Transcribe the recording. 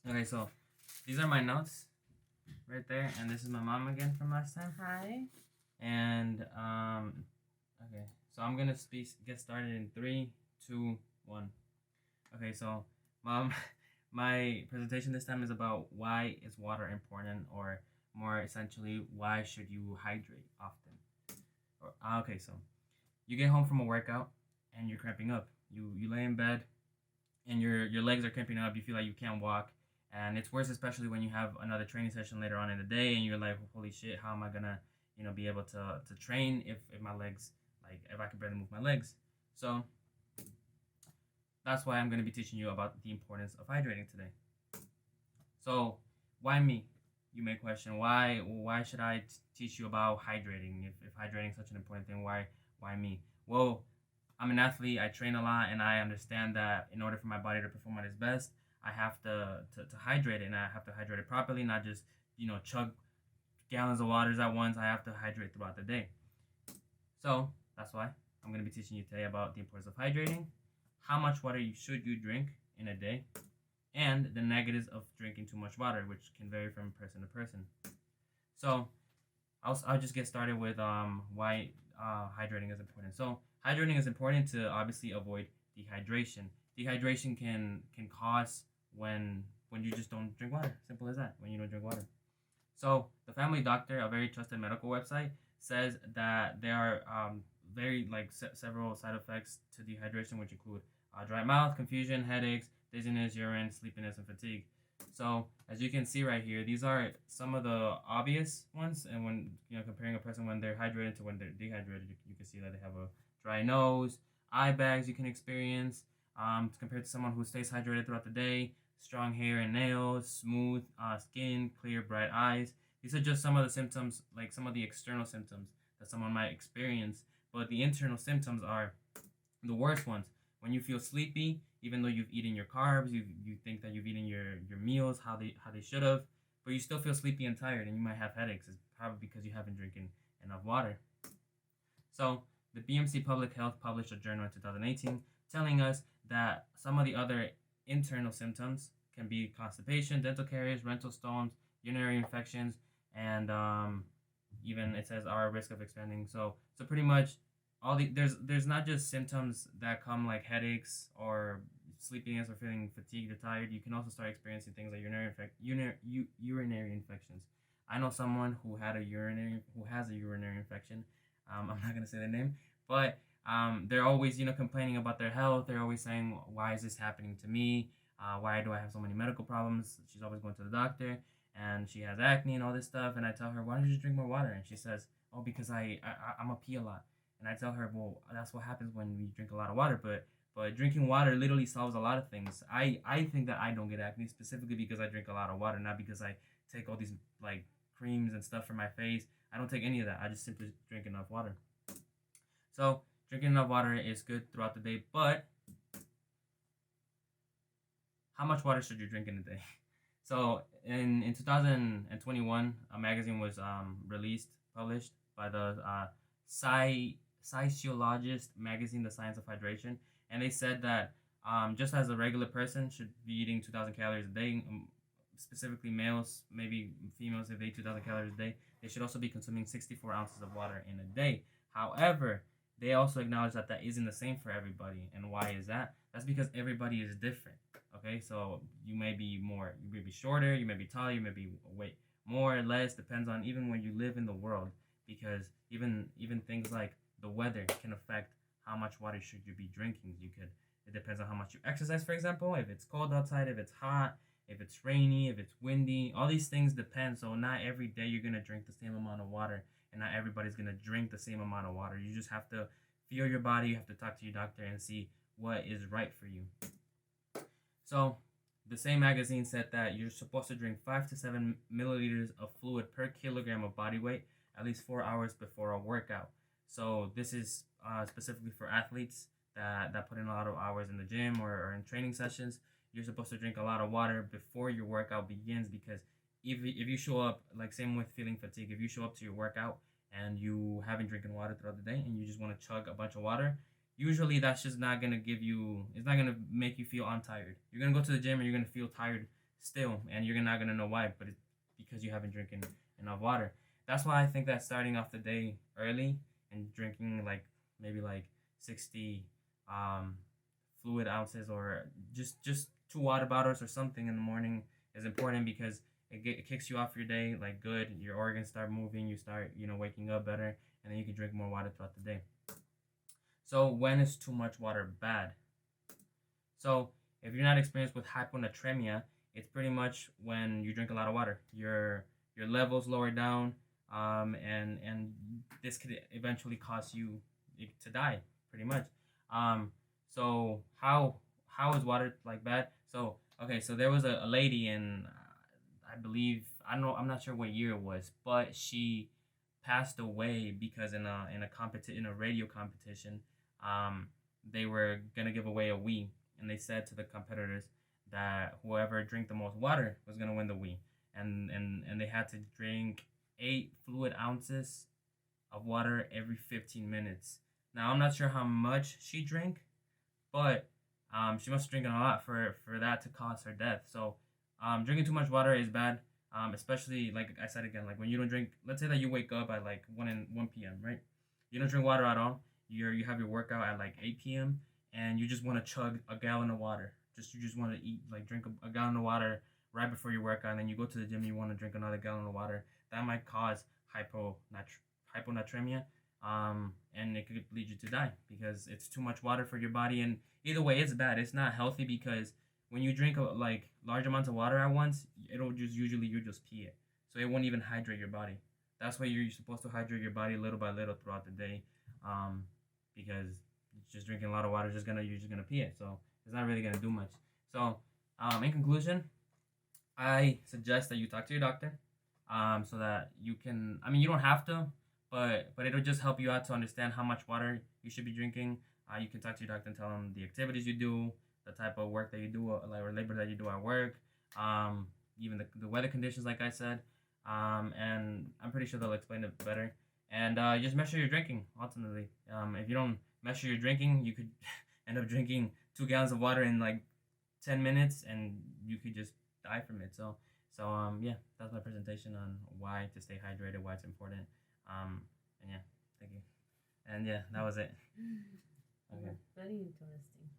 Okay, so these are my notes right there, and this is my mom again from last time. Hi. And okay, so I'm gonna get started in 3, 2, 1. Okay, so mom, my presentation this time is about why is water important, or more essentially, why should you hydrate often? Okay, so you get home from a workout and you're cramping up. You lay in bed and your legs are cramping up. You feel like you can't walk, and it's worse especially when you have another training session later on in the day, and you're like, holy shit, how am I gonna be able to train if my legs, like, if I can barely move my legs? So that's why I'm gonna be teaching you about the importance of hydrating today. So why me? You may question why should I teach you about hydrating if hydrating is such an important thing? Why me? Well, I'm an athlete. I train a lot, and I understand that in order for my body to perform at its best, I have to hydrate it, and I have to hydrate it properly, not just chug gallons of waters at once. I have to hydrate throughout the day. So that's why I'm going to be teaching you today about the importance of hydrating, how much water should you drink in a day, and the negatives of drinking too much water, which can vary from person to person. So I'll just get started with why hydrating is important. So hydrating is important to obviously avoid dehydration. Dehydration can cause when you just don't drink water. Simple as that. When you don't drink water. So the Family Doctor, a very trusted medical website, says that there are very several side effects to dehydration, which include dry mouth, confusion, headaches, dizziness, urine, sleepiness, and fatigue. So as you can see right here, these are some of the obvious ones. And when comparing a person when they're hydrated to when they're dehydrated, you can see that they have a dry nose, eye bags you can experience. Compared to someone who stays hydrated throughout the day, strong hair and nails, smooth skin, clear, bright eyes. These are just some of the symptoms, like some of the external symptoms that someone might experience. But the internal symptoms are the worst ones. When you feel sleepy, even though you've eaten your carbs, you think that you've eaten your meals how they should have, but you still feel sleepy and tired, and you might have headaches. It's probably because you haven't drinking enough water. So the BMC Public Health published a journal in 2018 telling us that some of the other internal symptoms can be constipation, dental caries, rectal stones, urinary infections, and even it says our risk of expanding. So pretty much there's not just symptoms that come like headaches or sleepiness or feeling fatigued or tired. You can also start experiencing things like urinary infections. I know someone who has a urinary infection. I'm not gonna say the name, but they're always complaining about their health. They're always saying, "Why is this happening to me? Why do I have so many medical problems?" She's always going to the doctor, and she has acne and all this stuff. And I tell her, "Why don't you just drink more water?" And she says, "Oh, because I'm a pee a lot." And I tell her, "Well, that's what happens when we drink a lot of water, but drinking water literally solves a lot of things." I think that I don't get acne specifically because I drink a lot of water, not because I take all these like creams and stuff for my face. I don't take any of that. I just simply drink enough water. So drinking enough water is good throughout the day, but how much water should you drink in a day? So in 2021, a magazine was published by the Physiologist magazine, The Science of Hydration, and they said that just as a regular person should be eating 2,000 calories a day, specifically males, maybe females, if they eat 2,000 calories a day, they should also be consuming 64 ounces of water in a day. However, they also acknowledge that that isn't the same for everybody. And why is that? That's because everybody is different. Okay, so you may be shorter, you may be taller, you may be weight more or less, depends on even where you live in the world, because even things like the weather can affect how much water should you be drinking. It depends on how much you exercise, for example, if it's cold outside, if it's hot, if it's rainy, if it's windy, all these things depend. So not every day you're gonna drink the same amount of water, and not everybody's gonna drink the same amount of water. You just have to feel your body. You have to talk to your doctor and see what is right for you. So the same magazine said that you're supposed to drink 5 to 7 milliliters of fluid per kilogram of body weight at least 4 hours before a workout. So this is specifically for athletes that put in a lot of hours in the gym or in training sessions. You're supposed to drink a lot of water before your workout begins, because if you show up, like same with feeling fatigue, if you show up to your workout and you haven't drinking water throughout the day and you just want to chug a bunch of water, usually that's just not going to it's not going to make you feel untired. You're going to go to the gym and you're going to feel tired still, and you're not gonna know why, but it's because you haven't drinking enough water. That's why I think that starting off the day early and drinking like maybe like 60 um, fluid ounces or just 2 water bottles or something in the morning is important because it kicks you off your day like good. Your organs start moving. You start waking up better, and then you can drink more water throughout the day. So when is too much water bad? So if you're not experienced with hyponatremia, it's pretty much when you drink a lot of water. Your levels lower down, and this could eventually cause you to die, pretty much. So how is water like bad? So okay, so there was a lady in I believe I don't know I'm not sure what year it was, but she passed away because in a radio competition, um, they were gonna give away a Wii, and they said to the competitors that whoever drank the most water was gonna win the Wii, and they had to drink 8 fluid ounces of water every 15 minutes. Now I'm not sure how much she drank, but she must have drinking a lot for that to cause her death. So drinking too much water is bad. Especially like I said again, like when you don't drink. Let's say that you wake up at like 1 p.m. Right? You don't drink water at all. You have your workout at like 8 p.m. and you just want to chug a gallon of water. You just want to eat like drink a gallon of water right before your workout, and then you go to the gym. And you want to drink another gallon of water. That might cause hyponatremia, and it could lead you to die because it's too much water for your body. And either way, it's bad. It's not healthy because when you drink like large amounts of water at once, it'll just usually you just pee it, so it won't even hydrate your body. That's why you're supposed to hydrate your body little by little throughout the day, because just drinking a lot of water is just gonna you're just gonna pee it, so it's not really gonna do much. So, in conclusion, I suggest that you talk to your doctor, so that you can. I mean, you don't have to, but it'll just help you out to understand how much water you should be drinking. You can talk to your doctor and tell them the activities you do, the type of work that you do, like or labor that you do at work, even the weather conditions, like I said, and I'm pretty sure they'll explain it better. And just measure your drinking. Ultimately, if you don't measure your drinking, you could end up drinking 2 gallons of water in like 10 minutes, and you could just die from it. So yeah, that's my presentation on why to stay hydrated, why it's important. And yeah, thank you. And yeah, that was it. Okay. Very interesting.